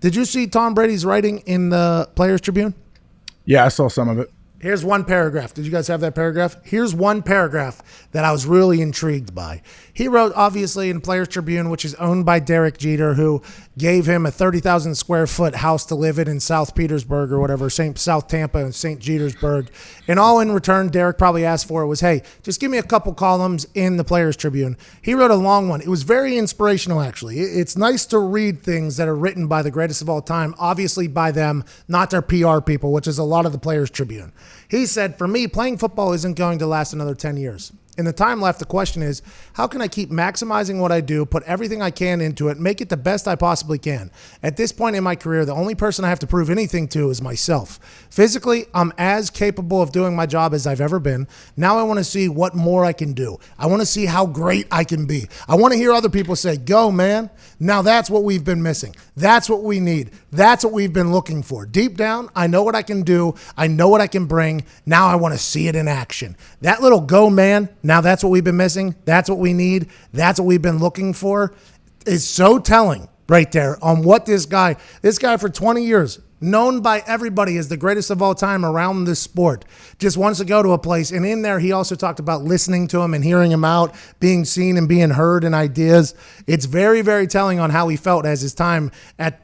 Did you see Tom Brady's writing in the Players Tribune? Yeah, I saw some of it. Here's one paragraph. Did you guys have that paragraph? Here's one paragraph that I was really intrigued by. He wrote, obviously, in Players Tribune, which is owned by Derek Jeter, who gave him a 30,000 square foot house to live in South Petersburg or whatever, South Tampa and St. Petersburg. And all in return, Derek probably asked for was, hey, just give me a couple columns in the Players Tribune. He wrote a long one. It was very inspirational, actually. It's nice to read things that are written by the greatest of all time, obviously by them, not their PR people, which is a lot of the Players Tribune. He said, for me, playing football isn't going to last another 10 years. In the time left, the question is, how can I keep maximizing what I do, put everything I can into it, make it the best I possibly can? At this point in my career, the only person I have to prove anything to is myself. Physically, I'm as capable of doing my job as I've ever been. Now I want to see what more I can do. I want to see how great I can be. I want to hear other people say, go, man. Now that's what we've been missing. That's what we need. That's what we've been looking for. Deep down, I know what I can do. I know what I can bring. Now I want to see it in action. That little go, man. Now that's what we've been missing. That's what we need. That's what we've been looking for. Is so telling right there on what this guy for 20 years, known by everybody as the greatest of all time around this sport, just wants to go to a place. And in there, he also talked about listening to him and hearing him out, being seen and being heard and ideas. It's very, very telling on how he felt as his time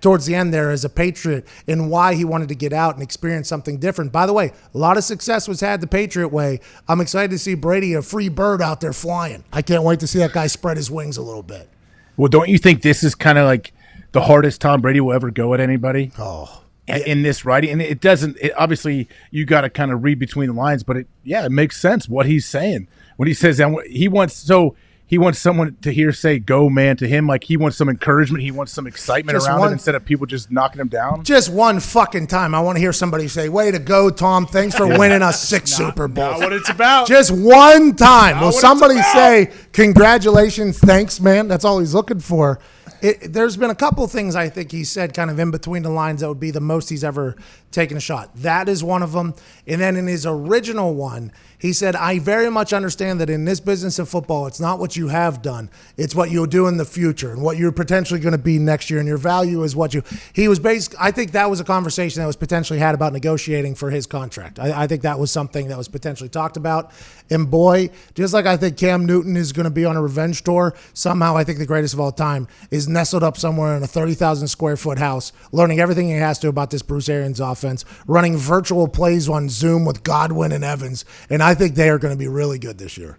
towards the end there as a Patriot and why he wanted to get out and experience something different. By the way, a lot of success was had the Patriot way. I'm excited to see Brady, a free bird out there flying. I can't wait to see that guy spread his wings a little bit. Well, don't you think this is kind of like the hardest Tom Brady will ever go at anybody? Oh, in this writing, and it doesn't. Obviously, you got to kind of read between the lines, but it makes sense what he's saying when he says that he wants someone to hear say "Go, man" to him. Like he wants some encouragement, he wants some excitement around it instead of people just knocking him down. Just one fucking time, I want to hear somebody say, "Way to go, Tom! Thanks for winning us 6 Super Bowls." Not what it's about. Just one time. Will somebody say, "Congratulations, thanks, man"? That's all he's looking for. There's been a couple things I think he said kind of in between the lines that would be the most he's ever taken a shot. That is one of them. And then in his original one, he said, I very much understand that in this business of football, it's not what you have done. It's what you'll do in the future and what you're potentially going to be next year. And your value is what I think that was a conversation that was potentially had about negotiating for his contract. I think that was something that was potentially talked about. And boy, just like I think Cam Newton is going to be on a revenge tour, somehow I think the greatest of all time is nestled up somewhere in a 30,000 square foot house, learning everything he has to about this Bruce Arians offense, running virtual plays on Zoom with Godwin and Evans. And I think they are going to be really good this year.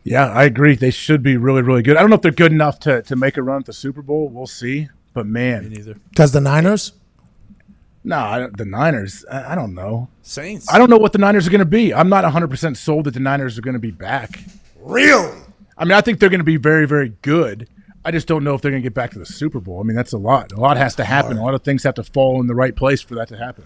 Yeah, I agree. They should be really, really good. I don't know if they're good enough to make a run at the Super Bowl. We'll see. But, man. Me neither. Because the Niners? No, the Niners, I don't know. Saints. I don't know what the Niners are going to be. I'm not 100% sold that the Niners are going to be back. Really? I mean, I think they're going to be very, very good. I just don't know if they're going to get back to the Super Bowl. I mean, that's a lot. A lot has to happen. A lot of things have to fall in the right place for that to happen.